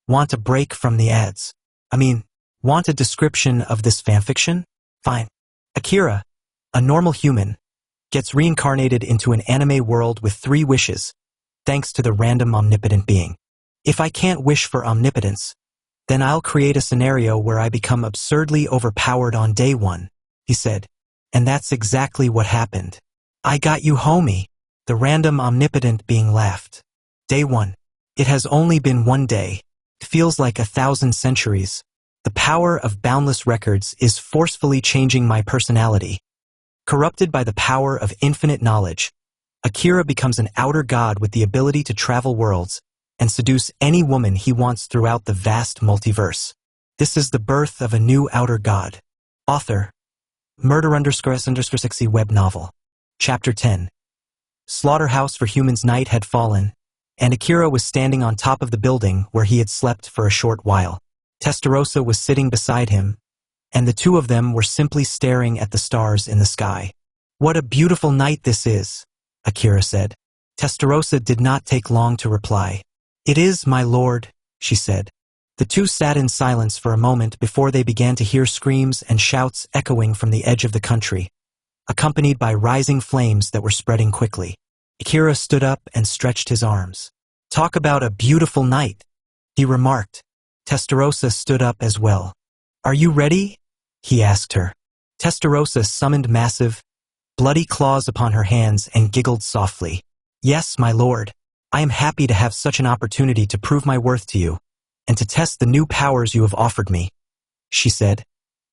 Want a break from the ads? Want a description of this fanfiction? Fine. Akira, a normal human, gets reincarnated into an anime world with 3 wishes, thanks to the Random Omnipotent Being. If I can't wish for omnipotence, then I'll create a scenario where I become absurdly overpowered on day 1, he said. And that's exactly what happened. I got you, homie. The Random Omnipotent Being laughed. Day 1. It has only been 1 day. It feels like 1,000 centuries. The power of Boundless Records is forcefully changing my personality. Corrupted by the power of infinite knowledge, Akira becomes an outer god with the ability to travel worlds and seduce any woman he wants throughout the vast multiverse. This is the birth of a new outer god. Author, Murder_S_6 web novel. Chapter 10. Slaughterhouse for Humans night had fallen, and Akira was standing on top of the building where he had slept for a short while. Tensura was sitting beside him, and the two of them were simply staring at the stars in the sky. What a beautiful night this is, Akira said. Tensura did not take long to reply. It is, my lord, she said. The two sat in silence for a moment before they began to hear screams and shouts echoing from the edge of the country, accompanied by rising flames that were spreading quickly. Akira stood up and stretched his arms. Talk about a beautiful night, he remarked. Tensura stood up as well. Are you ready? He asked her. Tensura summoned massive, bloody claws upon her hands and giggled softly. Yes, my lord. I am happy to have such an opportunity to prove my worth to you, and to test the new powers you have offered me, she said,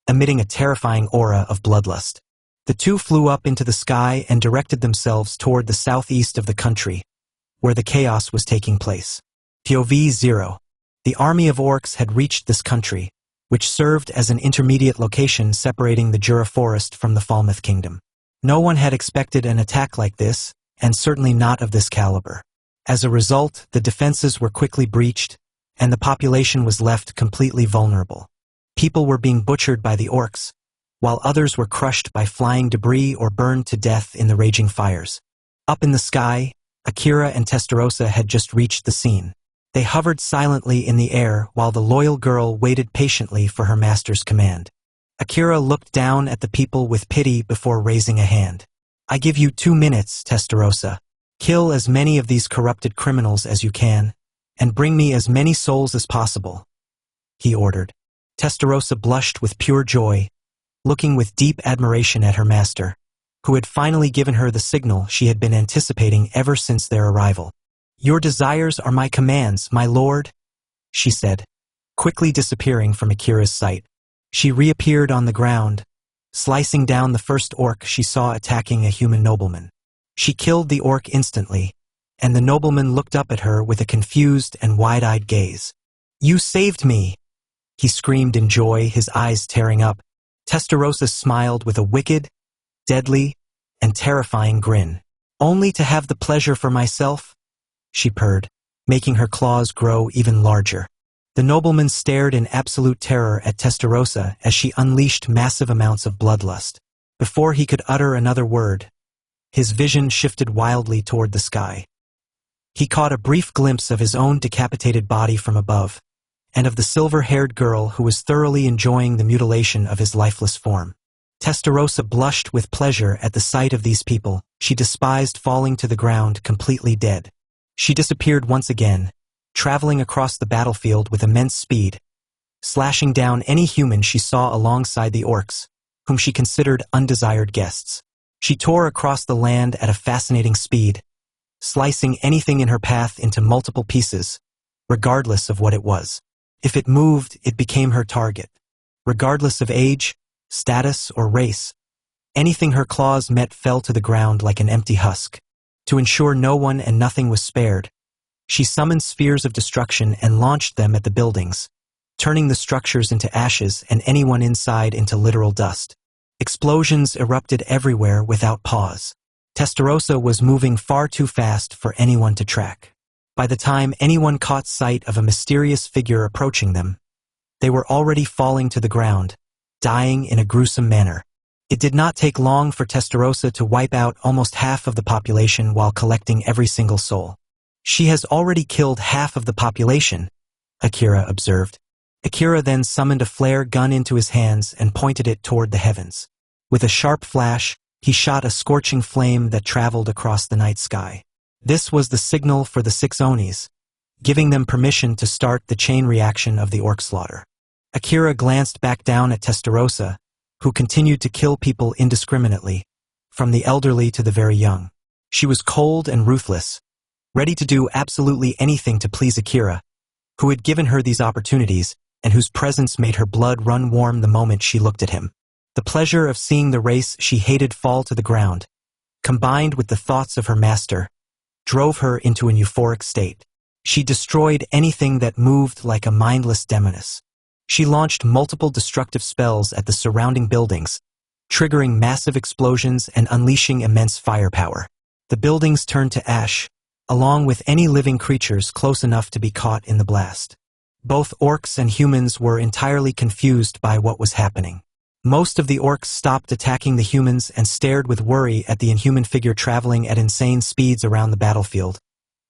emitting a terrifying aura of bloodlust. The two flew up into the sky and directed themselves toward the southeast of the country, where the chaos was taking place. POV 0. The army of orcs had reached this country, which served as an intermediate location separating the Jura forest from the Falmouth kingdom. No one had expected an attack like this, and certainly not of this caliber. As a result, the defenses were quickly breached, and the population was left completely vulnerable. People were being butchered by the orcs, while others were crushed by flying debris or burned to death in the raging fires. Up in the sky, Akira and Tensura had just reached the scene. They hovered silently in the air while the loyal girl waited patiently for her master's command. Akira looked down at the people with pity before raising a hand. I give you 2 minutes, Tensura. Kill as many of these corrupted criminals as you can, and bring me as many souls as possible, he ordered. Tensura blushed with pure joy, looking with deep admiration at her master, who had finally given her the signal she had been anticipating ever since their arrival. Your desires are my commands, my lord, she said, quickly disappearing from Akira's sight. She reappeared on the ground, slicing down the first orc she saw attacking a human nobleman. She killed the orc instantly, and the nobleman looked up at her with a confused and wide-eyed gaze. You saved me, he screamed in joy, his eyes tearing up. Tensura smiled with a wicked, deadly, and terrifying grin. Only to have the pleasure for myself? She purred, making her claws grow even larger. The nobleman stared in absolute terror at Tensura as she unleashed massive amounts of bloodlust. Before he could utter another word, his vision shifted wildly toward the sky. He caught a brief glimpse of his own decapitated body from above, and of the silver-haired girl who was thoroughly enjoying the mutilation of his lifeless form. Tensura blushed with pleasure at the sight of these people she despised falling to the ground completely dead. She disappeared once again, traveling across the battlefield with immense speed, slashing down any human she saw alongside the orcs, whom she considered undesired guests. She tore across the land at a fascinating speed, slicing anything in her path into multiple pieces, regardless of what it was. If it moved, it became her target. Regardless of age, status, or race, anything her claws met fell to the ground like an empty husk. To ensure no one and nothing was spared, she summoned spheres of destruction and launched them at the buildings, turning the structures into ashes and anyone inside into literal dust. Explosions erupted everywhere without pause. Tensura was moving far too fast for anyone to track. By the time anyone caught sight of a mysterious figure approaching them, they were already falling to the ground, dying in a gruesome manner. It did not take long for Tensura to wipe out almost half of the population while collecting every single soul. She has already killed half of the population, Akira observed. Akira then summoned a flare gun into his hands and pointed it toward the heavens. With a sharp flash, he shot a scorching flame that traveled across the night sky. This was the signal for the 6 Onis, giving them permission to start the chain reaction of the orc slaughter. Akira glanced back down at Testarossa, who continued to kill people indiscriminately, from the elderly to the very young. She was cold and ruthless, ready to do absolutely anything to please Akira, who had given her these opportunities and whose presence made her blood run warm the moment she looked at him. The pleasure of seeing the race she hated fall to the ground, combined with the thoughts of her master, drove her into an euphoric state. She destroyed anything that moved like a mindless demoness. She launched multiple destructive spells at the surrounding buildings, triggering massive explosions and unleashing immense firepower. The buildings turned to ash, along with any living creatures close enough to be caught in the blast. Both orcs and humans were entirely confused by what was happening. Most of the orcs stopped attacking the humans and stared with worry at the inhuman figure traveling at insane speeds around the battlefield,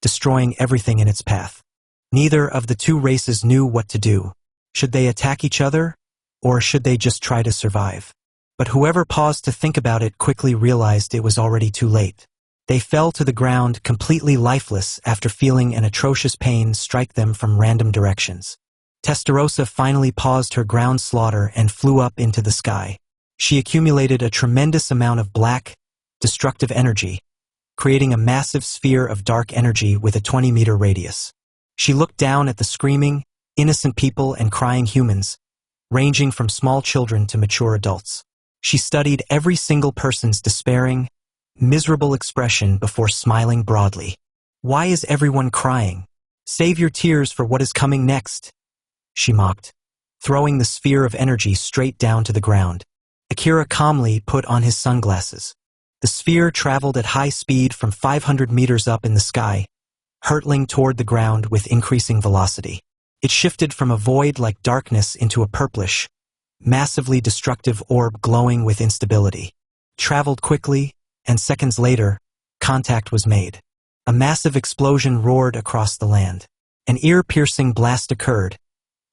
destroying everything in its path. Neither of the two races knew what to do. Should they attack each other, or should they just try to survive? But whoever paused to think about it quickly realized it was already too late. They fell to the ground completely lifeless after feeling an atrocious pain strike them from random directions. Testarossa finally paused her ground slaughter and flew up into the sky. She accumulated a tremendous amount of black, destructive energy, creating a massive sphere of dark energy with a 20-meter radius. She looked down at the screaming, innocent people and crying humans, ranging from small children to mature adults. She studied every single person's despairing, miserable expression before smiling broadly. "Why is everyone crying? Save your tears for what is coming next," she mocked, throwing the sphere of energy straight down to the ground. Akira calmly put on his sunglasses. The sphere traveled at high speed from 500 meters up in the sky, hurtling toward the ground with increasing velocity. It shifted from a void-like darkness into a purplish, massively destructive orb glowing with instability. Traveled quickly, and seconds later, contact was made. A massive explosion roared across the land. An ear-piercing blast occurred,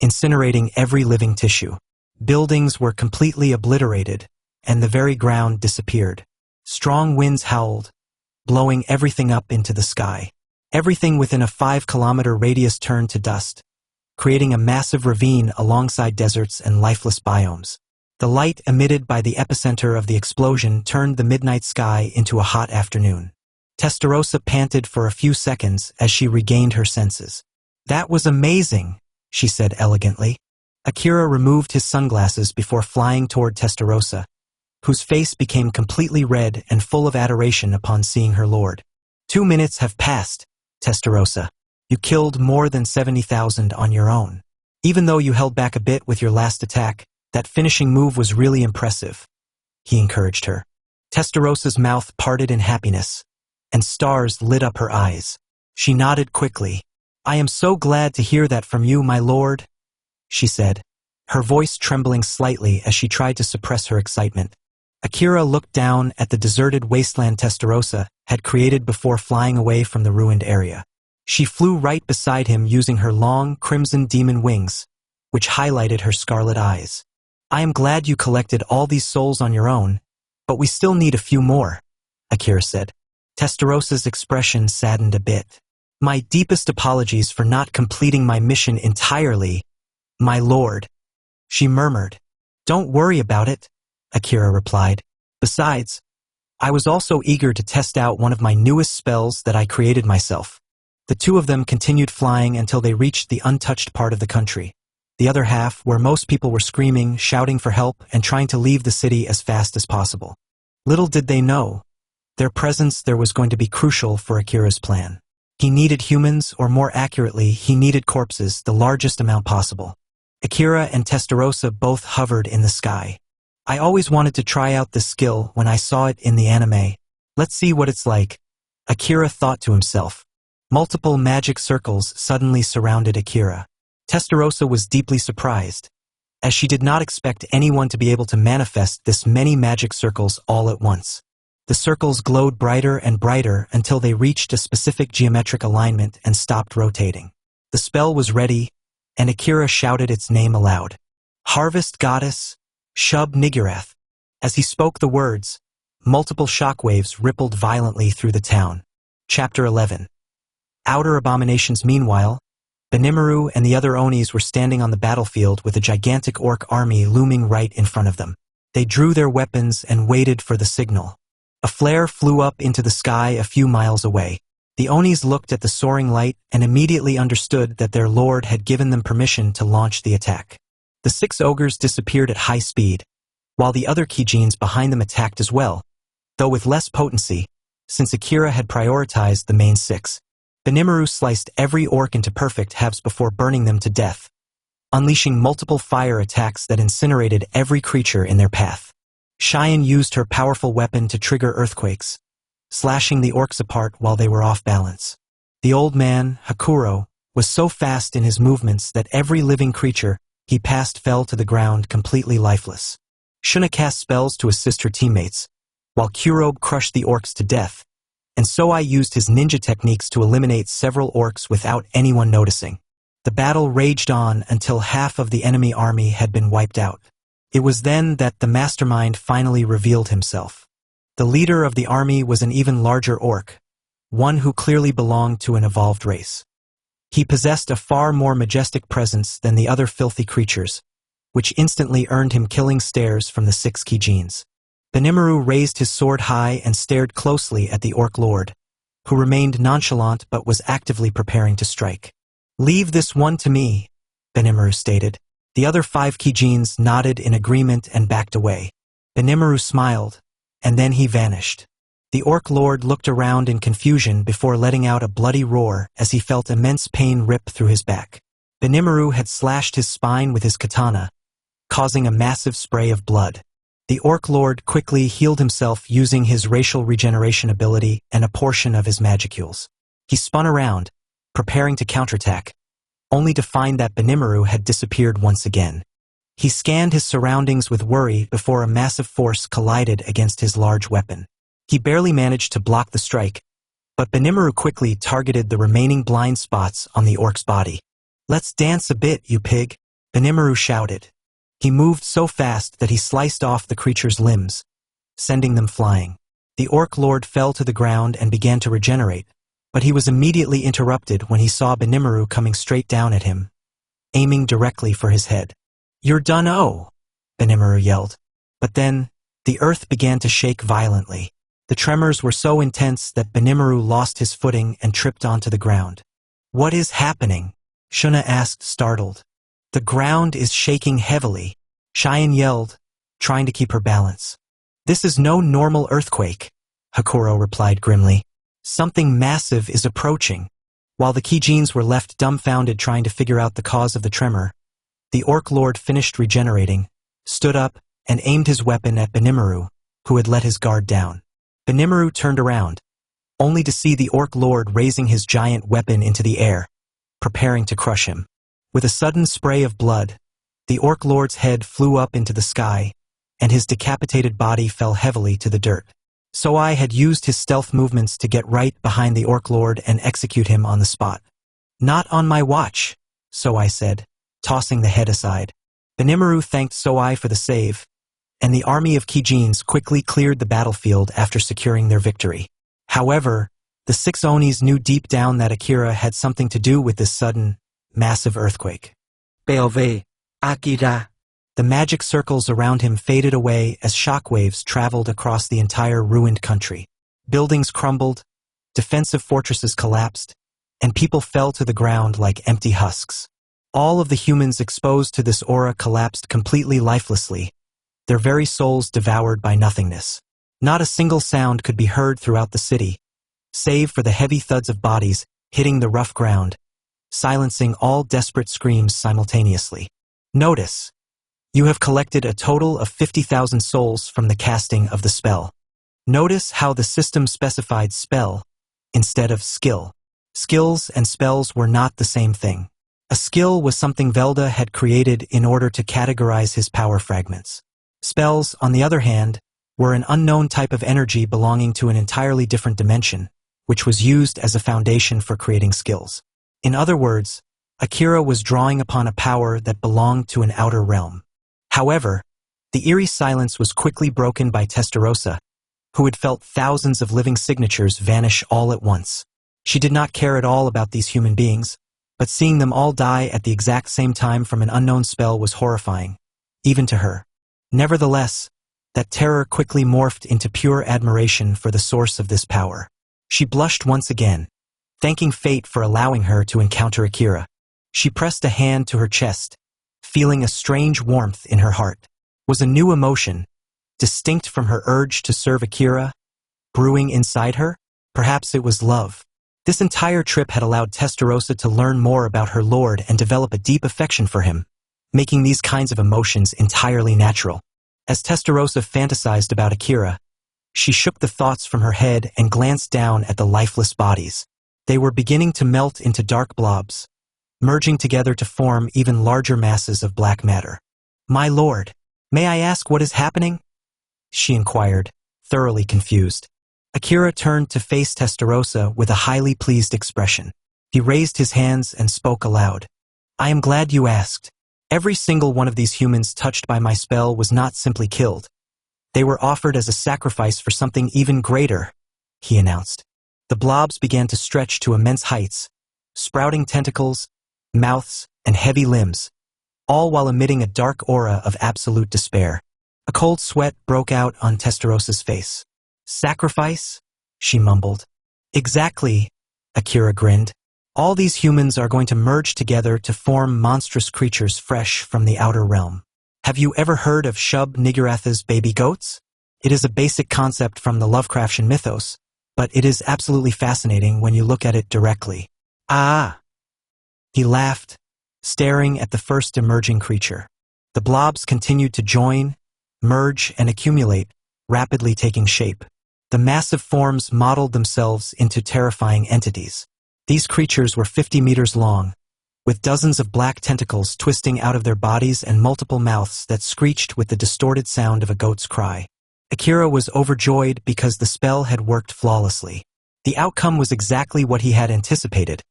incinerating every living tissue. Buildings were completely obliterated, and the very ground disappeared. Strong winds howled, blowing everything up into the sky. Everything within a 5-kilometer radius turned to dust, creating a massive ravine alongside deserts and lifeless biomes. The light emitted by the epicenter of the explosion turned the midnight sky into a hot afternoon. Testarossa panted for a few seconds as she regained her senses. "That was amazing," she said elegantly. Akira removed his sunglasses before flying toward Testarossa, whose face became completely red and full of adoration upon seeing her lord. "2 minutes have passed, Testarossa. You killed more than 70,000 on your own. Even though you held back a bit with your last attack, that finishing move was really impressive," he encouraged her. Testarossa's mouth parted in happiness, and stars lit up her eyes. She nodded quickly. "I am so glad to hear that from you, my lord," she said, her voice trembling slightly as she tried to suppress her excitement. Akira looked down at the deserted wasteland Testarossa had created before flying away from the ruined area. She flew right beside him using her long, crimson demon wings, which highlighted her scarlet eyes. "I am glad you collected all these souls on your own, but we still need a few more," Akira said. Testarossa's expression saddened a bit. "My deepest apologies for not completing my mission entirely, my lord," she murmured. "Don't worry about it," Akira replied. "Besides, I was also eager to test out one of my newest spells that I created myself." The two of them continued flying until they reached the untouched part of the country, the other half where most people were screaming, shouting for help, and trying to leave the city as fast as possible. Little did they know, their presence there was going to be crucial for Akira's plan. He needed humans, or more accurately, he needed corpses, the largest amount possible. Akira and Testarossa both hovered in the sky. "I always wanted to try out this skill when I saw it in the anime. Let's see what it's like," Akira thought to himself. Multiple magic circles suddenly surrounded Akira. Testarossa was deeply surprised, as she did not expect anyone to be able to manifest this many magic circles all at once. The circles glowed brighter and brighter until they reached a specific geometric alignment and stopped rotating. The spell was ready, and Akira shouted its name aloud. Harvest Goddess, Shub Nigurath. As he spoke the words, multiple shockwaves rippled violently through the town. Chapter 11. Outer abominations. Meanwhile, Benimaru and the other Onis were standing on the battlefield with a gigantic orc army looming right in front of them. They drew their weapons and waited for the signal. A flare flew up into the sky a few miles away. The Onis looked at the soaring light and immediately understood that their lord had given them permission to launch the attack. The 6 ogres disappeared at high speed, while the other Kijins behind them attacked as well, though with less potency, since Akira had prioritized the main 6. Benimaru sliced every orc into perfect halves before burning them to death, unleashing multiple fire attacks that incinerated every creature in their path. Cheyenne used her powerful weapon to trigger earthquakes, slashing the orcs apart while they were off balance. The old man, Hakuro, was so fast in his movements that every living creature he passed fell to the ground completely lifeless. Shuna cast spells to assist her teammates, while Kurobe crushed the orcs to death, and Soai used his ninja techniques to eliminate several orcs without anyone noticing. The battle raged on until half of the enemy army had been wiped out. It was then that the mastermind finally revealed himself. The leader of the army was an even larger orc, one who clearly belonged to an evolved race. He possessed a far more majestic presence than the other filthy creatures, which instantly earned him killing stares from the 6 Kijins. Benimaru raised his sword high and stared closely at the orc lord, who remained nonchalant but was actively preparing to strike. "Leave this one to me," Benimaru stated. The other 5 Kijins nodded in agreement and backed away. Benimaru smiled, and then he vanished. The orc lord looked around in confusion before letting out a bloody roar as he felt immense pain rip through his back. Benimaru had slashed his spine with his katana, causing a massive spray of blood. The orc lord quickly healed himself using his racial regeneration ability and a portion of his magicules. He spun around, preparing to counterattack, only to find that Benimaru had disappeared once again. He scanned his surroundings with worry before a massive force collided against his large weapon. He barely managed to block the strike, but Benimaru quickly targeted the remaining blind spots on the orc's body. "Let's dance a bit, you pig," Benimaru shouted. He moved so fast that he sliced off the creature's limbs, sending them flying. The orc lord fell to the ground and began to regenerate, but he was immediately interrupted when he saw Benimaru coming straight down at him, aiming directly for his head. "You're done, oh," Benimaru yelled. But then, the earth began to shake violently. The tremors were so intense that Benimaru lost his footing and tripped onto the ground. "What is happening?" Shuna asked, startled. "The ground is shaking heavily," Cheyenne yelled, trying to keep her balance. "This is no normal earthquake," Hakuro replied grimly. "Something massive is approaching." While the Kijins were left dumbfounded trying to figure out the cause of the tremor, the orc lord finished regenerating, stood up, and aimed his weapon at Benimaru, who had let his guard down. Benimaru turned around, only to see the orc lord raising his giant weapon into the air, preparing to crush him. With a sudden spray of blood, the orc lord's head flew up into the sky, and his decapitated body fell heavily to the dirt. Soai had used his stealth movements to get right behind the orc lord and execute him on the spot. "Not on my watch," Soai said, tossing the head aside. Benimaru thanked Soai for the save, and the army of Kijins quickly cleared the battlefield after securing their victory. However, the 6 Onis knew deep down that Akira had something to do with this sudden, massive earthquake. "Belve, Akira." The magic circles around him faded away as shockwaves traveled across the entire ruined country. Buildings crumbled, defensive fortresses collapsed, and people fell to the ground like empty husks. All of the humans exposed to this aura collapsed completely lifelessly, their very souls devoured by nothingness. Not a single sound could be heard throughout the city, save for the heavy thuds of bodies hitting the rough ground, silencing all desperate screams simultaneously. Notice, you have collected a total of 50,000 souls from the casting of the spell. Notice how the system specified spell instead of skill. Skills and spells were not the same thing. A skill was something Velda had created in order to categorize his power fragments. Spells, on the other hand, were an unknown type of energy belonging to an entirely different dimension, which was used as a foundation for creating skills. In other words, Akira was drawing upon a power that belonged to an outer realm. However, the eerie silence was quickly broken by Testarossa, who had felt thousands of living signatures vanish all at once. She did not care at all about these human beings, but seeing them all die at the exact same time from an unknown spell was horrifying, even to her. Nevertheless, that terror quickly morphed into pure admiration for the source of this power. She blushed once again, thanking fate for allowing her to encounter Akira. She pressed a hand to her chest, feeling a strange warmth in her heart. Was a new emotion, distinct from her urge to serve Akira, brewing inside her? Perhaps it was love. This entire trip had allowed Testarossa to learn more about her lord and develop a deep affection for him, making these kinds of emotions entirely natural. As Testarossa fantasized about Akira, she shook the thoughts from her head and glanced down at the lifeless bodies. They were beginning to melt into dark blobs, merging together to form even larger masses of black matter. "My lord, may I ask what is happening?" she inquired, thoroughly confused. Akira turned to face Testarossa with a highly pleased expression. He raised his hands and spoke aloud. "I am glad you asked. Every single one of these humans touched by my spell was not simply killed. They were offered as a sacrifice for something even greater," he announced. The blobs began to stretch to immense heights, sprouting tentacles, mouths, and heavy limbs, all while emitting a dark aura of absolute despair. A cold sweat broke out on Testarossa's face. "Sacrifice?" she mumbled. "Exactly," Akira grinned. "All these humans are going to merge together to form monstrous creatures fresh from the outer realm. Have you ever heard of Shub-Niggurath's baby goats? It is a basic concept from the Lovecraftian mythos, but it is absolutely fascinating when you look at it directly." "Ah!" He laughed, staring at the first emerging creature. The blobs continued to join, merge, and accumulate, rapidly taking shape. The massive forms modeled themselves into terrifying entities. These creatures were 50 meters long, with dozens of black tentacles twisting out of their bodies and multiple mouths that screeched with the distorted sound of a goat's cry. Akira was overjoyed because the spell had worked flawlessly. The outcome was exactly what he had anticipated,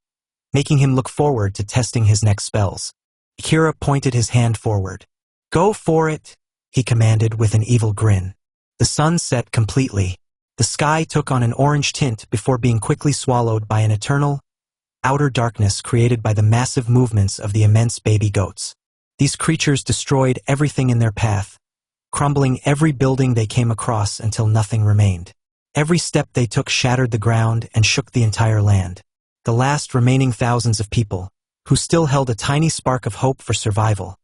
making him look forward to testing his next spells. Akira pointed his hand forward. "Go for it," he commanded with an evil grin. The sun set completely. The sky took on an orange tint before being quickly swallowed by an eternal, outer darkness created by the massive movements of the immense baby goats. These creatures destroyed everything in their path, crumbling every building they came across until nothing remained. Every step they took shattered the ground and shook the entire land. The last remaining thousands of people, who still held a tiny spark of hope for survival,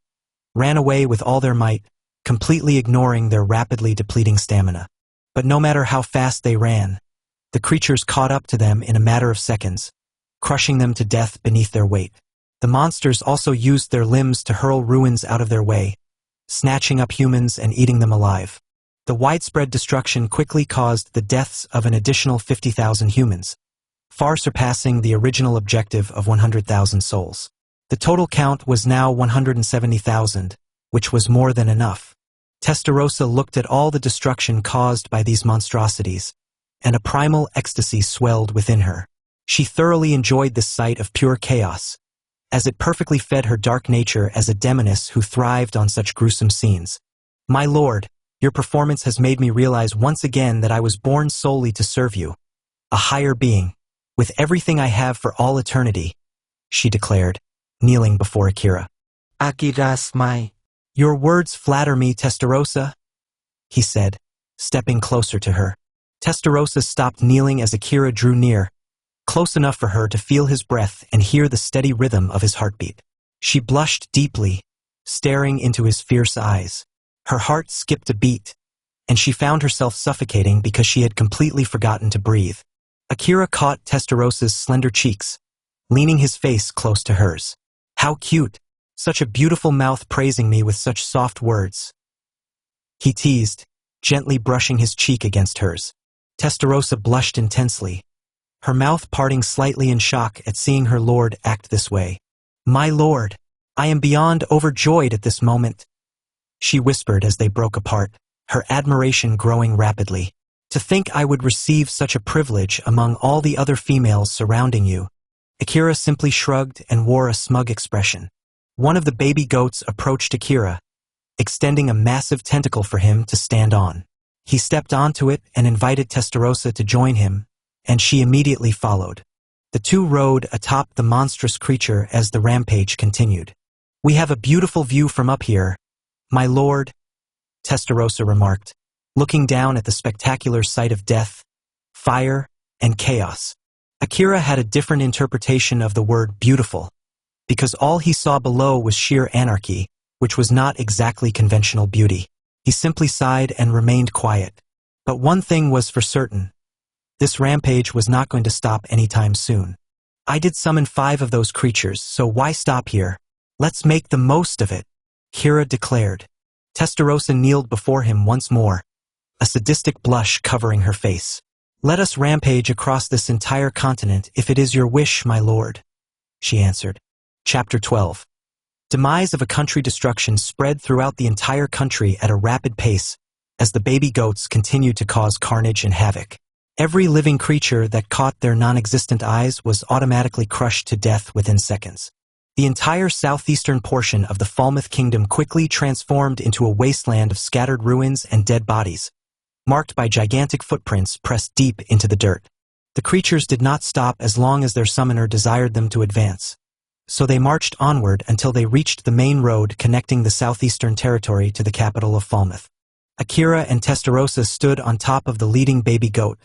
ran away with all their might, completely ignoring their rapidly depleting stamina. But no matter how fast they ran, the creatures caught up to them in a matter of seconds, crushing them to death beneath their weight. The monsters also used their limbs to hurl ruins out of their way, snatching up humans and eating them alive. The widespread destruction quickly caused the deaths of an additional 50,000 humans, far surpassing the original objective of 100,000 souls. The total count was now 170,000, which was more than enough. Testarossa looked at all the destruction caused by these monstrosities, and a primal ecstasy swelled within her. She thoroughly enjoyed this sight of pure chaos, as it perfectly fed her dark nature as a demoness who thrived on such gruesome scenes. "My lord, your performance has made me realize once again that I was born solely to serve you, a higher being, with everything I have for all eternity," she declared, kneeling before Akira. "Akira's my..." "Your words flatter me, Testarossa," he said, stepping closer to her. Testarossa stopped kneeling as Akira drew near, close enough for her to feel his breath and hear the steady rhythm of his heartbeat. She blushed deeply, staring into his fierce eyes. Her heart skipped a beat, and she found herself suffocating because she had completely forgotten to breathe. Akira caught Testarossa's slender cheeks, leaning his face close to hers. "How cute! Such a beautiful mouth praising me with such soft words," he teased, gently brushing his cheek against hers. Testarossa blushed intensely, her mouth parting slightly in shock at seeing her lord act this way. "My lord, I am beyond overjoyed at this moment," she whispered as they broke apart, her admiration growing rapidly. "To think I would receive such a privilege among all the other females surrounding you. Akira simply shrugged and wore a smug expression. One of the baby goats approached Akira, extending a massive tentacle for him to stand on. He stepped onto it and invited Testarossa to join him, and she immediately followed. The two rode atop the monstrous creature as the rampage continued. "We have a beautiful view from up here, my lord," Testarossa remarked, looking down at the spectacular sight of death, fire, and chaos. Akira had a different interpretation of the word beautiful, because all he saw below was sheer anarchy, which was not exactly conventional beauty. He simply sighed and remained quiet. But one thing was for certain. This rampage was not going to stop anytime soon. "I did summon 5 of those creatures, so why stop here? Let's make the most of it," Akira declared. Testarossa kneeled before him once more, a sadistic blush covering her face. "Let us rampage across this entire continent if it is your wish, my lord," she answered. Chapter 12. Demise of a country. Destruction spread throughout the entire country at a rapid pace as the baby goats continued to cause carnage and havoc. Every living creature that caught their non-existent eyes was automatically crushed to death within seconds. The entire southeastern portion of the Falmouth Kingdom quickly transformed into a wasteland of scattered ruins and dead bodies, marked by gigantic footprints pressed deep into the dirt. The creatures did not stop as long as their summoner desired them to advance, so they marched onward until they reached the main road connecting the southeastern territory to the capital of Falmouth. Akira and Testarossa stood on top of the leading baby goat,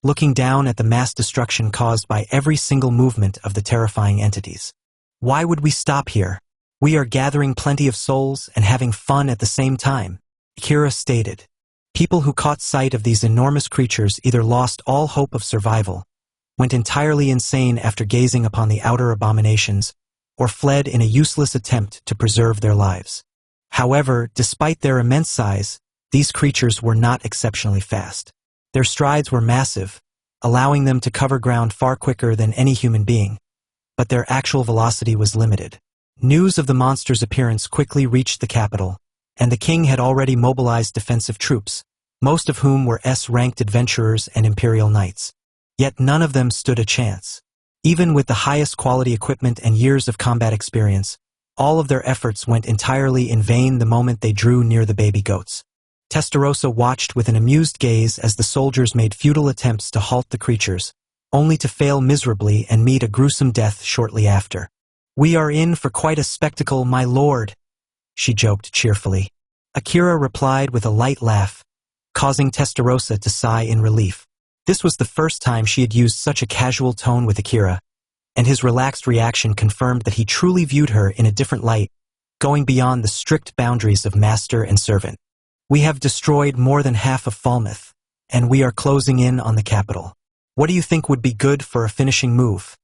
looking down at the mass destruction caused by every single movement of the terrifying entities. "Why would we stop here? We are gathering plenty of souls and having fun at the same time," Akira stated. People who caught sight of these enormous creatures either lost all hope of survival, went entirely insane after gazing upon the outer abominations, or fled in a useless attempt to preserve their lives. However, despite their immense size, these creatures were not exceptionally fast. Their strides were massive, allowing them to cover ground far quicker than any human being, but their actual velocity was limited. News of the monster's appearance quickly reached the capital, and the king had already mobilized defensive troops, most of whom were S-ranked adventurers and imperial knights. Yet none of them stood a chance. Even with the highest quality equipment and years of combat experience, all of their efforts went entirely in vain the moment they drew near the baby goats. Testarossa watched with an amused gaze as the soldiers made futile attempts to halt the creatures, only to fail miserably and meet a gruesome death shortly after. "We are in for quite a spectacle, my lord," she joked cheerfully. Akira replied with a light laugh, causing Testarossa to sigh in relief. This was the first time she had used such a casual tone with Akira, and his relaxed reaction confirmed that he truly viewed her in a different light, going beyond the strict boundaries of master and servant. "We have destroyed more than half of Falmouth, and we are closing in on the capital. What do you think would be good for a finishing move?"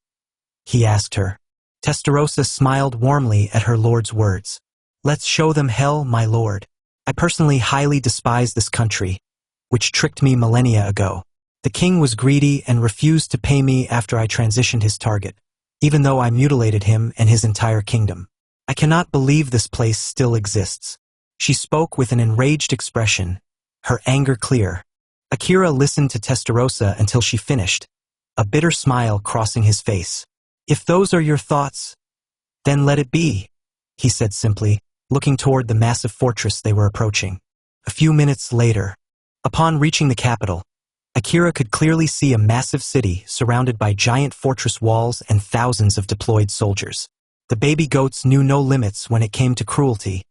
he asked her. Testarossa smiled warmly at her lord's words. "Let's show them hell, my lord. I personally highly despise this country, which tricked me millennia ago. The king was greedy and refused to pay me after I transitioned his target, even though I mutilated him and his entire kingdom. I cannot believe this place still exists." She spoke with an enraged expression, her anger clear. Akira listened to Testarossa until she finished, a bitter smile crossing his face. "If those are your thoughts, then let it be," he said simply, looking toward the massive fortress they were approaching. A few minutes later, upon reaching the capital, Akira could clearly see a massive city surrounded by giant fortress walls and thousands of deployed soldiers. The baby goats knew no limits when it came to cruelty,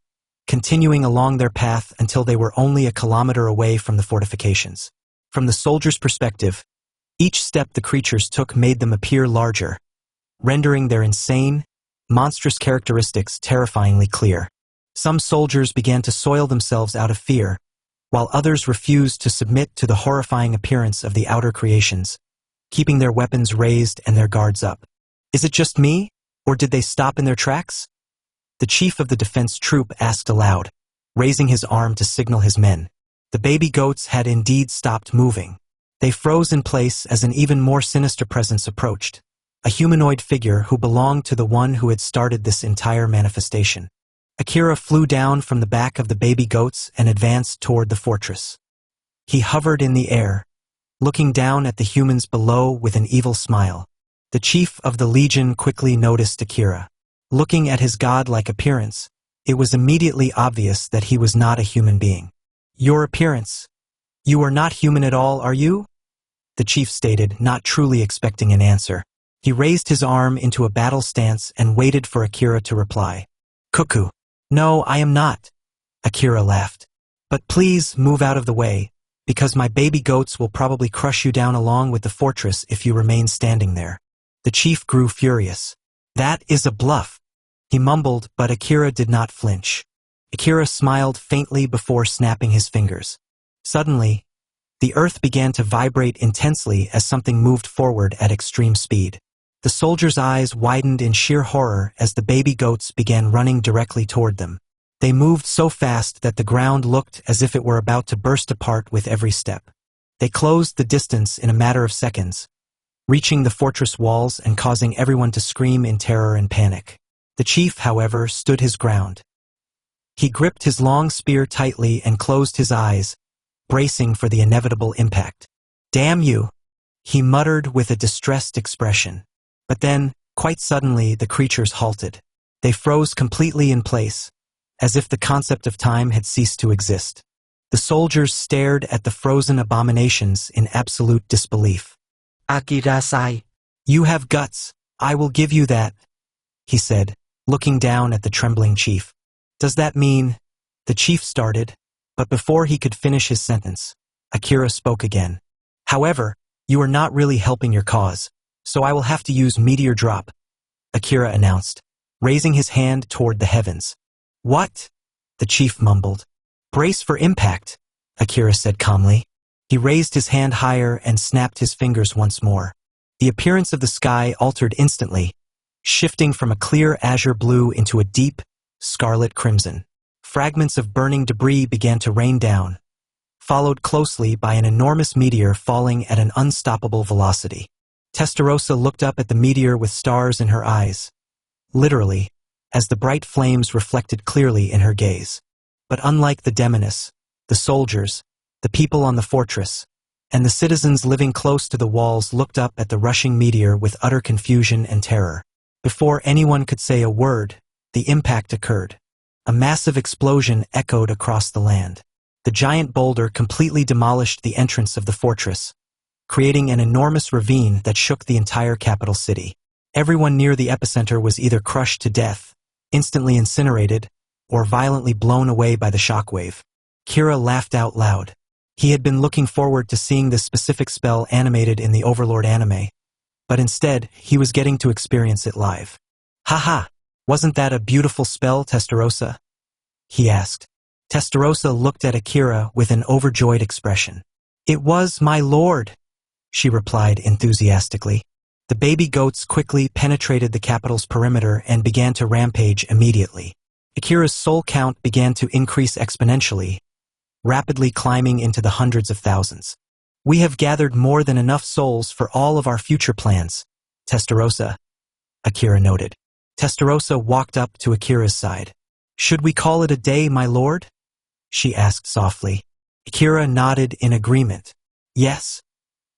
continuing along their path until they were only a kilometer away from the fortifications. From the soldiers' perspective, each step the creatures took made them appear larger, rendering their insane, monstrous characteristics terrifyingly clear. Some soldiers began to soil themselves out of fear, while others refused to submit to the horrifying appearance of the outer creations, keeping their weapons raised and their guards up. "Is it just me, or did they stop in their tracks?" the chief of the defense troop asked aloud, raising his arm to signal his men. The baby goats had indeed stopped moving. They froze in place as an even more sinister presence approached, a humanoid figure who belonged to the one who had started this entire manifestation. Akira flew down from the back of the baby goats and advanced toward the fortress. He hovered in the air, looking down at the humans below with an evil smile. The chief of the legion quickly noticed Akira. Looking at his godlike appearance, it was immediately obvious that he was not a human being. Your appearance? You are not human at all, are you? The chief stated, not truly expecting an answer. He raised his arm into a battle stance and waited for Akira to reply. Cuckoo. No, I am not. Akira laughed. But please move out of the way, because my baby goats will probably crush you down along with the fortress if you remain standing there. The chief grew furious. That is a bluff. He mumbled, but Akira did not flinch. Akira smiled faintly before snapping his fingers. Suddenly, the earth began to vibrate intensely as something moved forward at extreme speed. The soldiers' eyes widened in sheer horror as the baby goats began running directly toward them. They moved so fast that the ground looked as if it were about to burst apart with every step. They closed the distance in a matter of seconds, reaching the fortress walls and causing everyone to scream in terror and panic. The chief, however, stood his ground. He gripped his long spear tightly and closed his eyes, bracing for the inevitable impact. Damn you, he muttered with a distressed expression. But then, quite suddenly, the creatures halted. They froze completely in place, as if the concept of time had ceased to exist. The soldiers stared at the frozen abominations in absolute disbelief. Akira-sai. You have guts, I will give you that, he said, looking down at the trembling chief. Does that mean? The chief started, but before he could finish his sentence, Akira spoke again. However, you are not really helping your cause, so I will have to use Meteor Drop, Akira announced, raising his hand toward the heavens. What? The chief mumbled. Brace for impact, Akira said calmly. He raised his hand higher and snapped his fingers once more. The appearance of the sky altered instantly, shifting from a clear azure blue into a deep, scarlet crimson. Fragments of burning debris began to rain down, followed closely by an enormous meteor falling at an unstoppable velocity. Testarossa looked up at the meteor with stars in her eyes, literally, as the bright flames reflected clearly in her gaze. But unlike the demoness, the soldiers, the people on the fortress, and the citizens living close to the walls looked up at the rushing meteor with utter confusion and terror. Before anyone could say a word, the impact occurred. A massive explosion echoed across the land. The giant boulder completely demolished the entrance of the fortress, creating an enormous ravine that shook the entire capital city. Everyone near the epicenter was either crushed to death, instantly incinerated, or violently blown away by the shockwave. Kira laughed out loud. He had been looking forward to seeing this specific spell animated in the Overlord anime, but instead, he was getting to experience it live. Haha, wasn't that a beautiful spell, Testarossa? He asked. Testarossa looked at Akira with an overjoyed expression. It was, my lord, she replied enthusiastically. The baby goats quickly penetrated the capital's perimeter and began to rampage immediately. Akira's soul count began to increase exponentially, rapidly climbing into the hundreds of thousands. We have gathered more than enough souls for all of our future plans, Testarossa, Akira noted. Testarossa walked up to Akira's side. Should we call it a day, my lord? She asked softly. Akira nodded in agreement. Yes.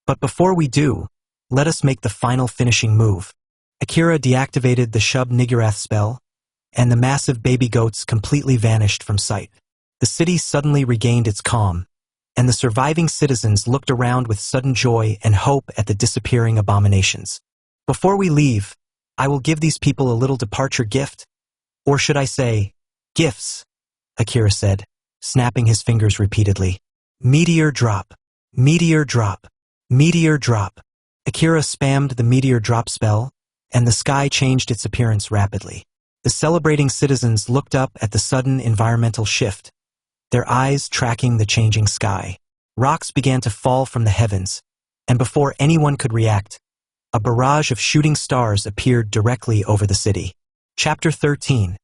But before we do, let us make the final finishing move. Akira deactivated the Shub Niggurath spell, and the massive baby goats completely vanished from sight. The city suddenly regained its calm, and the surviving citizens looked around with sudden joy and hope at the disappearing abominations. Before we leave, I will give these people a little departure gift. Or should I say, gifts, Akira said, snapping his fingers repeatedly. Meteor drop, meteor drop, meteor drop. Akira spammed the meteor drop spell, and the sky changed its appearance rapidly. The celebrating citizens looked up at the sudden environmental shift, their eyes tracking the changing sky. Rocks began to fall from the heavens, and before anyone could react, a barrage of shooting stars appeared directly over the city. Chapter 13.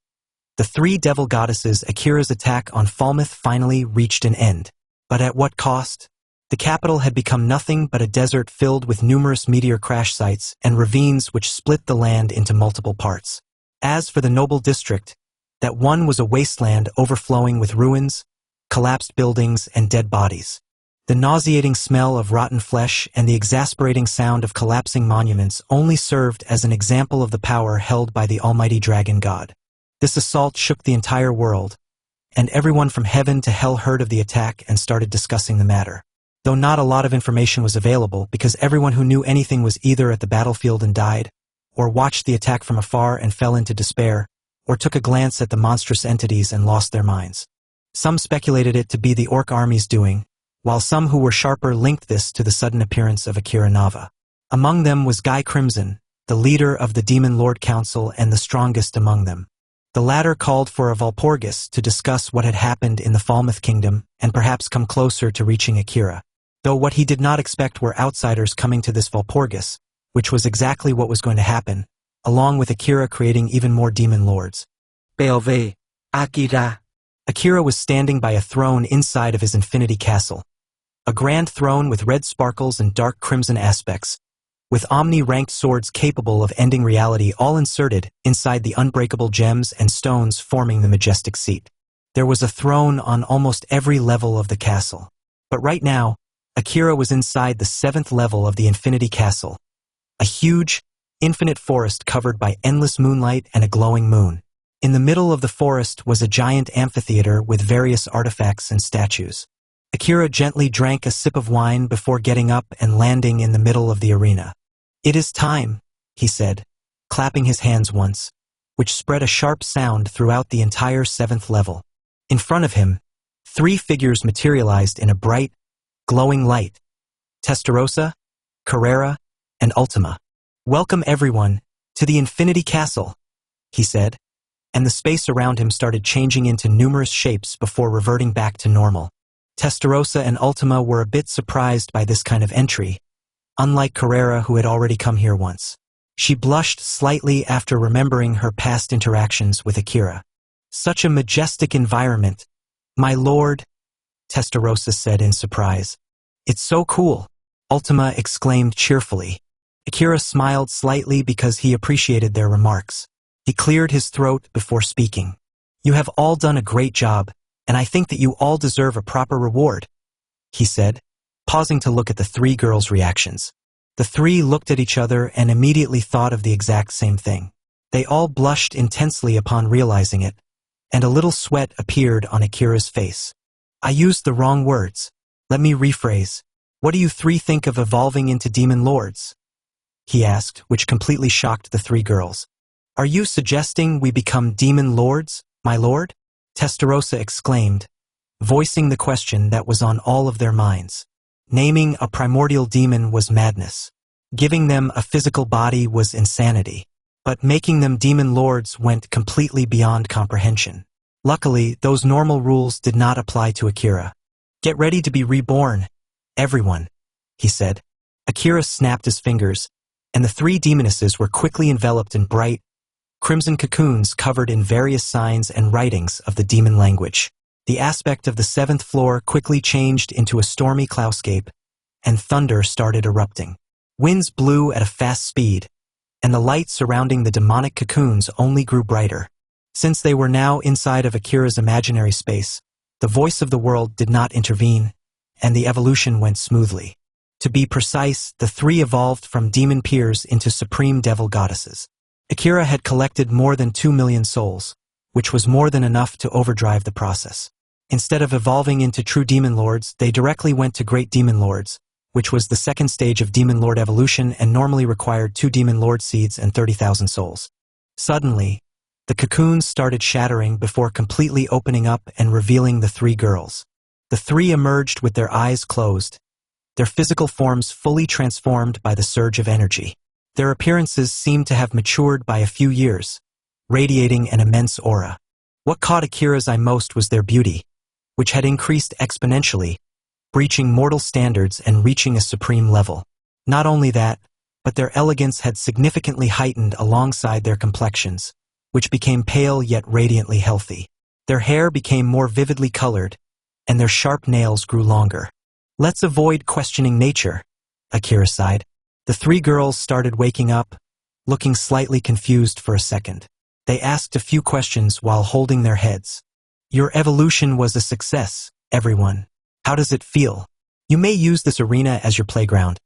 The three devil goddesses. Akira's attack on Falmouth finally reached an end. But at what cost? The capital had become nothing but a desert filled with numerous meteor crash sites and ravines which split the land into multiple parts. As for the noble district, that one was a wasteland overflowing with ruins, collapsed buildings, and dead bodies. The nauseating smell of rotten flesh and the exasperating sound of collapsing monuments only served as an example of the power held by the almighty dragon god. This assault shook the entire world, and everyone from heaven to hell heard of the attack and started discussing the matter. Though not a lot of information was available because everyone who knew anything was either at the battlefield and died, or watched the attack from afar and fell into despair, or took a glance at the monstrous entities and lost their minds. Some speculated it to be the orc army's doing, while some who were sharper linked this to the sudden appearance of Akira Nava. Among them was Guy Crimson, the leader of the Demon Lord Council and the strongest among them. The latter called for a Walpurgis to discuss what had happened in the Falmouth Kingdom and perhaps come closer to reaching Akira, though what he did not expect were outsiders coming to this Walpurgis, which was exactly what was going to happen, along with Akira creating even more demon lords. POV. Akira. Akira was standing by a throne inside of his infinity castle. A grand throne with red sparkles and dark crimson aspects, with omni-ranked swords capable of ending reality all inserted inside the unbreakable gems and stones forming the majestic seat. There was a throne on almost every level of the castle. But right now, Akira was inside the 7th level of the Infinity Castle, a huge, infinite forest covered by endless moonlight and a glowing moon. In the middle of the forest was a giant amphitheater with various artifacts and statues. Akira gently drank a sip of wine before getting up and landing in the middle of the arena. "It is time," he said, clapping his hands once, which spread a sharp sound throughout the entire 7th level. In front of him, 3 figures materialized in a bright, glowing light: Testarossa, Carrera, and Ultima. "Welcome everyone to the Infinity Castle," he said, and the space around him started changing into numerous shapes before reverting back to normal. Testarossa and Ultima were a bit surprised by this kind of entry, unlike Carrera, who had already come here once. She blushed slightly after remembering her past interactions with Akira. "Such a majestic environment, my lord," Testarossa said in surprise. "It's so cool," Ultima exclaimed cheerfully. Akira smiled slightly because he appreciated their remarks. He cleared his throat before speaking. "You have all done a great job, and I think that you all deserve a proper reward," he said, pausing to look at the 3 girls' reactions. The 3 looked at each other and immediately thought of the exact same thing. They all blushed intensely upon realizing it, and a little sweat appeared on Akira's face. "I used the wrong words. Let me rephrase. What do you 3 think of evolving into demon lords?" he asked, which completely shocked the 3 girls. "Are you suggesting we become demon lords, my lord?" Testarossa exclaimed, voicing the question that was on all of their minds. Naming a primordial demon was madness. Giving them a physical body was insanity. But making them demon lords went completely beyond comprehension. Luckily, those normal rules did not apply to Akira. "Get ready to be reborn, everyone," he said. Akira snapped his fingers, and the 3 demonesses were quickly enveloped in bright, crimson cocoons covered in various signs and writings of the demon language. The aspect of the 7th floor quickly changed into a stormy cloudscape, and thunder started erupting. Winds blew at a fast speed, and the light surrounding the demonic cocoons only grew brighter. Since they were now inside of Akira's imaginary space, the voice of the world did not intervene, and the evolution went smoothly. To be precise, the 3 evolved from demon peers into supreme devil goddesses. Akira had collected more than 2 million souls, which was more than enough to overdrive the process. Instead of evolving into true demon lords, they directly went to great demon lords, which was the 2nd stage of demon lord evolution and normally required 2 demon lord seeds and 30,000 souls. Suddenly, the cocoons started shattering before completely opening up and revealing the 3 girls. The 3 emerged with their eyes closed, their physical forms fully transformed by the surge of energy. Their appearances seemed to have matured by a few years, radiating an immense aura. What caught Akira's eye most was their beauty, which had increased exponentially, breaching mortal standards and reaching a supreme level. Not only that, but their elegance had significantly heightened alongside their complexions, which became pale yet radiantly healthy. Their hair became more vividly colored, and their sharp nails grew longer. "Let's avoid questioning nature," Akira sighed. The 3 girls started waking up, looking slightly confused for a second. They asked a few questions while holding their heads. "Your evolution was a success, everyone. How does it feel?" You may use this arena as your playground.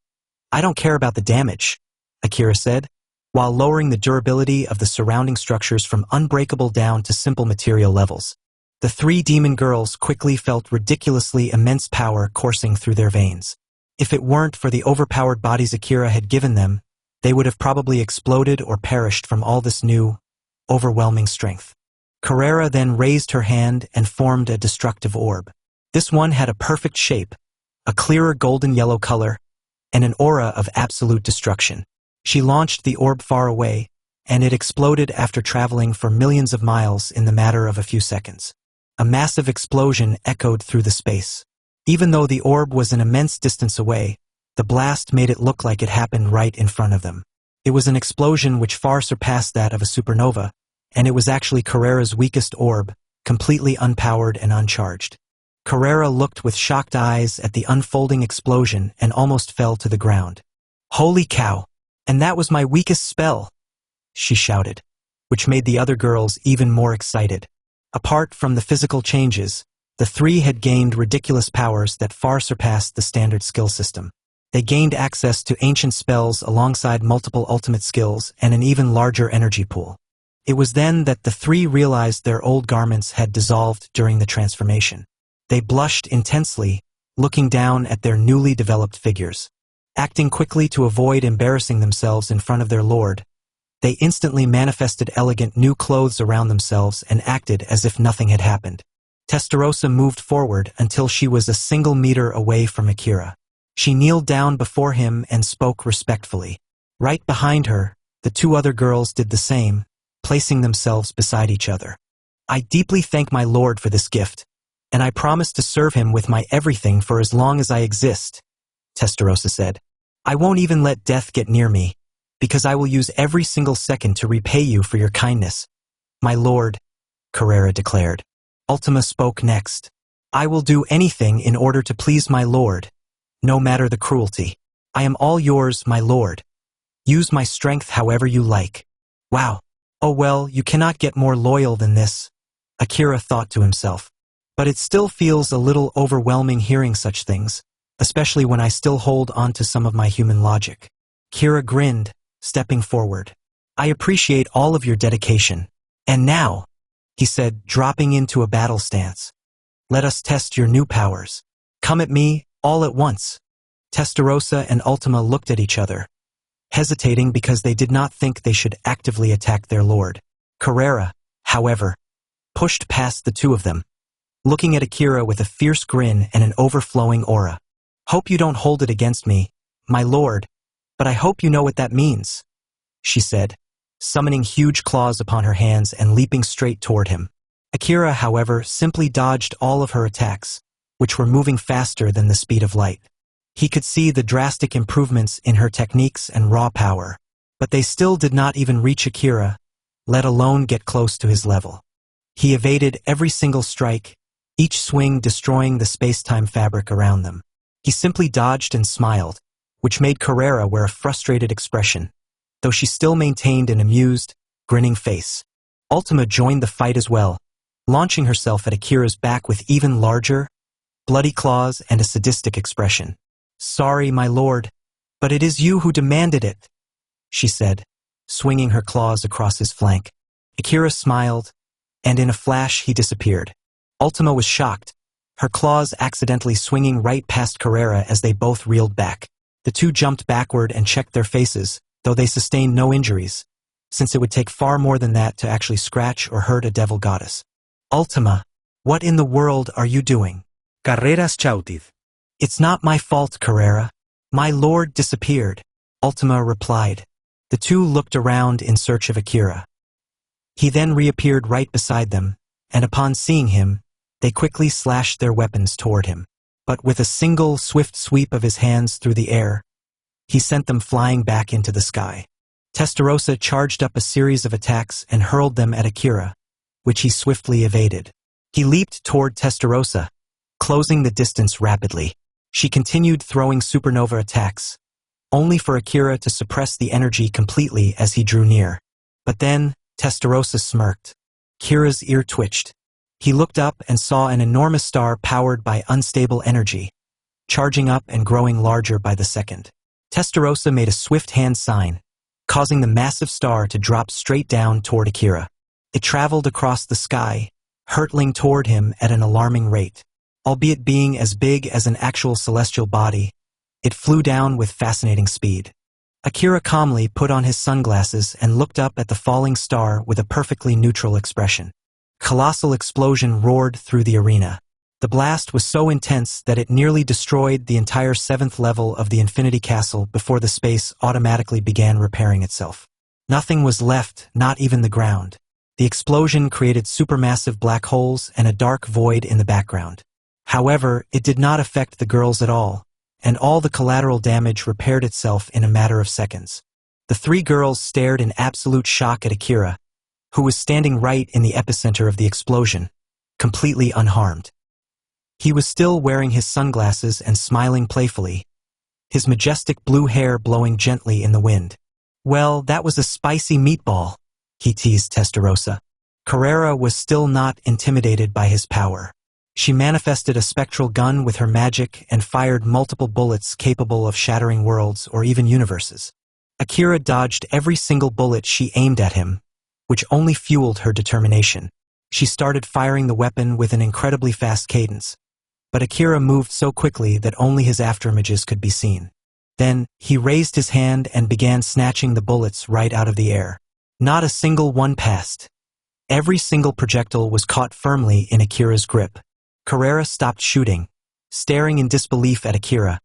I don't care about the damage, Akira said, while lowering the durability of the surrounding structures from unbreakable down to simple material levels. The three demon girls quickly felt ridiculously immense power coursing through their veins. If it weren't for the overpowered bodies Akira had given them, they would have probably exploded or perished from all this new, overwhelming strength. Carrera then raised her hand and formed a destructive orb. This one had a perfect shape, a clearer golden yellow color, and an aura of absolute destruction. She launched the orb far away, and it exploded after traveling for millions of miles in the matter of a few seconds. A massive explosion echoed through the space. Even though the orb was an immense distance away, the blast made it look like it happened right in front of them. It was an explosion which far surpassed that of a supernova, and it was actually Carrera's weakest orb, completely unpowered and uncharged. Carrera looked with shocked eyes at the unfolding explosion and almost fell to the ground. Holy cow! And that was my weakest spell! She shouted, which made the other girls even more excited. Apart from the physical changes, the three had gained ridiculous powers that far surpassed the standard skill system. They gained access to ancient spells alongside multiple ultimate skills and an even larger energy pool. It was then that the three realized their old garments had dissolved during the transformation. They blushed intensely, looking down at their newly developed figures. Acting quickly to avoid embarrassing themselves in front of their lord, they instantly manifested elegant new clothes around themselves and acted as if nothing had happened. Testarossa moved forward until she was a single meter away from Akira. She kneeled down before him and spoke respectfully. Right behind her, the two other girls did the same, placing themselves beside each other. I deeply thank my lord for this gift, and I promise to serve him with my everything for as long as I exist, Testarossa said. I won't even let death get near me, because I will use every single second to repay you for your kindness. My lord, Carrera declared. Ultima spoke next. I will do anything in order to please my lord, no matter the cruelty. I am all yours, my lord. Use my strength however you like. Wow. Oh well, you cannot get more loyal than this, Akira thought to himself. But it still feels a little overwhelming hearing such things, especially when I still hold on to some of my human logic. Kira grinned, stepping forward. I appreciate all of your dedication. And now, he said, dropping into a battle stance. Let us test your new powers. Come at me, all at once. Testarossa and Ultima looked at each other, hesitating because they did not think they should actively attack their lord. Carrera, however, pushed past the two of them, looking at Akira with a fierce grin and an overflowing aura. Hope you don't hold it against me, my lord, but I hope you know what that means, she said, summoning huge claws upon her hands and leaping straight toward him. Akira, however, simply dodged all of her attacks, which were moving faster than the speed of light. He could see the drastic improvements in her techniques and raw power, but they still did not even reach Akira, let alone get close to his level. He evaded every single strike, each swing destroying the space-time fabric around them. He simply dodged and smiled, which made Carrera wear a frustrated expression, though she still maintained an amused, grinning face. Ultima joined the fight as well, launching herself at Akira's back with even larger, bloody claws and a sadistic expression. Sorry, my lord, but it is you who demanded it, she said, swinging her claws across his flank. Akira smiled, and in a flash he disappeared. Ultima was shocked, her claws accidentally swinging right past Carrera as they both reeled back. The two jumped backward and checked their faces, though they sustained no injuries, since it would take far more than that to actually scratch or hurt a devil goddess. Ultima, what in the world are you doing? Carreras shouted. It's not my fault, Carrera. My lord disappeared, Ultima replied. The two looked around in search of Akira. He then reappeared right beside them, and upon seeing him, they quickly slashed their weapons toward him. But with a single swift sweep of his hands through the air, he sent them flying back into the sky. Testarossa charged up a series of attacks and hurled them at Akira, which he swiftly evaded. He leaped toward Testarossa, closing the distance rapidly. She continued throwing supernova attacks, only for Akira to suppress the energy completely as he drew near. But then, Testarossa smirked. Kira's ear twitched. He looked up and saw an enormous star powered by unstable energy, charging up and growing larger by the second. Testarossa made a swift hand sign, causing the massive star to drop straight down toward Akira. It traveled across the sky, hurtling toward him at an alarming rate. Albeit being as big as an actual celestial body, it flew down with fascinating speed. Akira calmly put on his sunglasses and looked up at the falling star with a perfectly neutral expression. Colossal explosion roared through the arena. The blast was so intense that it nearly destroyed the entire 7th level of the Infinity Castle before the space automatically began repairing itself. Nothing was left, not even the ground. The explosion created supermassive black holes and a dark void in the background. However, it did not affect the girls at all, and all the collateral damage repaired itself in a matter of seconds. The 3 girls stared in absolute shock at Akira, who was standing right in the epicenter of the explosion, completely unharmed. He was still wearing his sunglasses and smiling playfully, his majestic blue hair blowing gently in the wind. "Well, that was a spicy meatball," he teased Testarossa. Carrera was still not intimidated by his power. She manifested a spectral gun with her magic and fired multiple bullets capable of shattering worlds or even universes. Akira dodged every single bullet she aimed at him, which only fueled her determination. She started firing the weapon with an incredibly fast cadence, but Akira moved so quickly that only his afterimages could be seen. Then, he raised his hand and began snatching the bullets right out of the air. Not a single one passed. Every single projectile was caught firmly in Akira's grip. Carrera stopped shooting, staring in disbelief at Akira,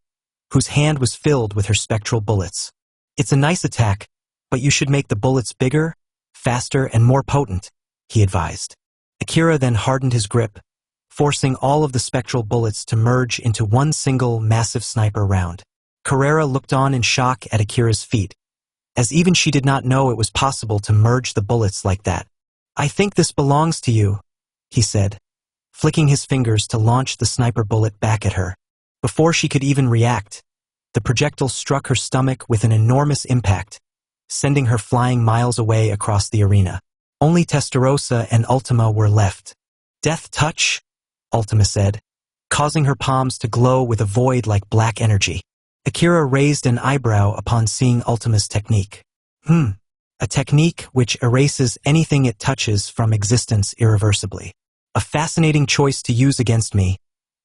whose hand was filled with her spectral bullets. "It's a nice attack, but you should make the bullets bigger, faster, and more potent," he advised. Akira then hardened his grip, forcing all of the spectral bullets to merge into one single massive sniper round. Carrera looked on in shock at Akira's feat, as even she did not know it was possible to merge the bullets like that. "I think this belongs to you," he said, flicking his fingers to launch the sniper bullet back at her. Before she could even react, the projectile struck her stomach with an enormous impact, sending her flying miles away across the arena. Only Testarossa and Ultima were left. "Death touch?" Ultima said, causing her palms to glow with a void like black energy. Akira raised an eyebrow upon seeing Ultima's technique. A technique which erases anything it touches from existence irreversibly. "A fascinating choice to use against me,"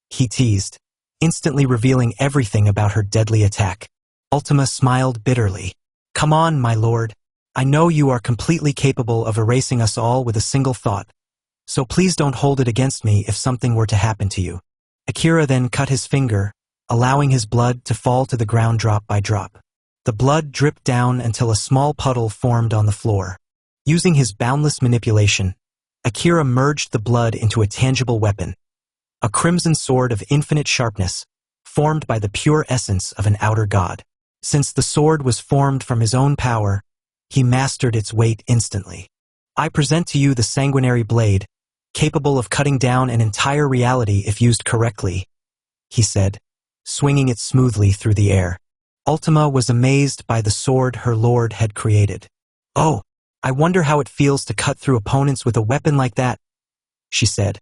he teased, instantly revealing everything about her deadly attack. Ultima smiled bitterly. "Come on, my lord. I know you are completely capable of erasing us all with a single thought, so please don't hold it against me if something were to happen to you." Akira then cut his finger, allowing his blood to fall to the ground drop by drop. The blood dripped down until a small puddle formed on the floor. Using his boundless manipulation, Akira merged the blood into a tangible weapon, a crimson sword of infinite sharpness, formed by the pure essence of an outer god. Since the sword was formed from his own power, he mastered its weight instantly. "I present to you the sanguinary blade, capable of cutting down an entire reality if used correctly," he said, swinging it smoothly through the air. Ultima was amazed by the sword her lord had created. "Oh, I wonder how it feels to cut through opponents with a weapon like that," she said,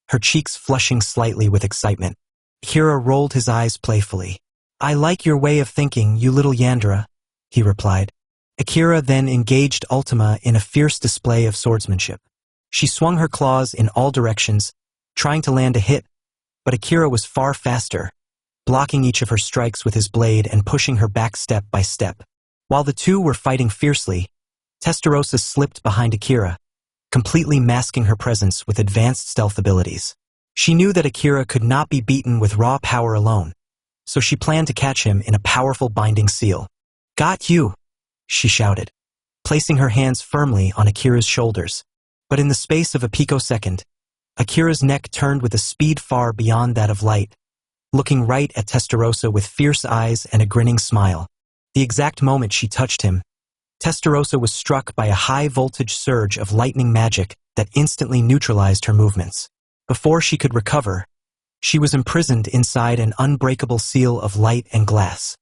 her cheeks flushing slightly with excitement. Akira rolled his eyes playfully. "I like your way of thinking, you little Yandra," he replied. Akira then engaged Ultima in a fierce display of swordsmanship. She swung her claws in all directions, trying to land a hit, but Akira was far faster, blocking each of her strikes with his blade and pushing her back step by step. While the two were fighting fiercely, Testarossa slipped behind Akira, completely masking her presence with advanced stealth abilities. She knew that Akira could not be beaten with raw power alone, so she planned to catch him in a powerful binding seal. "Got you!" she shouted, placing her hands firmly on Akira's shoulders. But in the space of a picosecond, Akira's neck turned with a speed far beyond that of light, looking right at Testarossa with fierce eyes and a grinning smile. The exact moment she touched him, Testarossa was struck by a high-voltage surge of lightning magic that instantly neutralized her movements. Before she could recover, she was imprisoned inside an unbreakable seal of light and glass.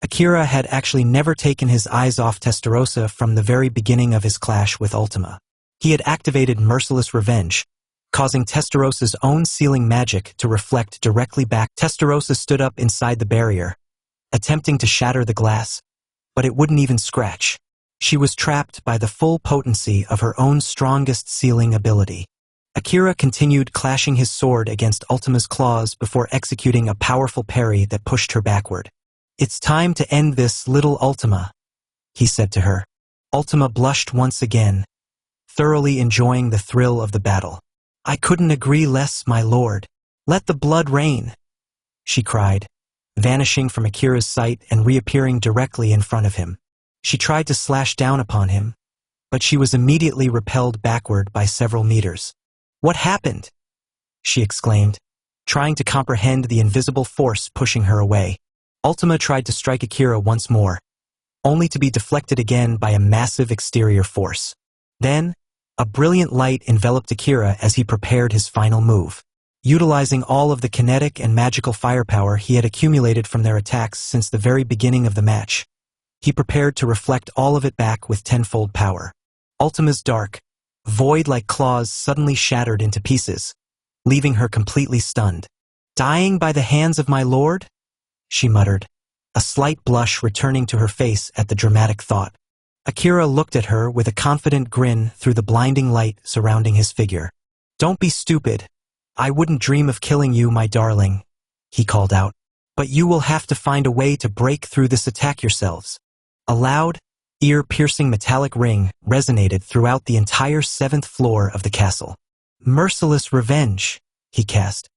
Akira had actually never taken his eyes off Testarossa from the very beginning of his clash with Ultima. He had activated merciless revenge, causing Testarosa's own sealing magic to reflect directly back. Testarosa stood up inside the barrier, attempting to shatter the glass, but it wouldn't even scratch. She was trapped by the full potency of her own strongest sealing ability. Akira continued clashing his sword against Ultima's claws before executing a powerful parry that pushed her backward. "It's time to end this, little Ultima," he said to her. Ultima blushed once again, thoroughly enjoying the thrill of the battle. "I couldn't agree less, my lord. Let the blood rain," she cried, vanishing from Akira's sight and reappearing directly in front of him. She tried to slash down upon him, but she was immediately repelled backward by several meters. "What happened?" she exclaimed, trying to comprehend the invisible force pushing her away. Ultima tried to strike Akira once more, only to be deflected again by a massive exterior force. Then, a brilliant light enveloped Akira as he prepared his final move. Utilizing all of the kinetic and magical firepower he had accumulated from their attacks since the very beginning of the match, he prepared to reflect all of it back with tenfold power. Ultima's dark, void-like claws suddenly shattered into pieces, leaving her completely stunned. "Dying by the hands of my lord?" she muttered, a slight blush returning to her face at the dramatic thought. Akira looked at her with a confident grin through the blinding light surrounding his figure. "Don't be stupid. I wouldn't dream of killing you, my darling," he called out. "But you will have to find a way to break through this attack yourselves." A loud, ear-piercing metallic ring resonated throughout the entire 7th floor of the castle. "Merciless revenge," he cast,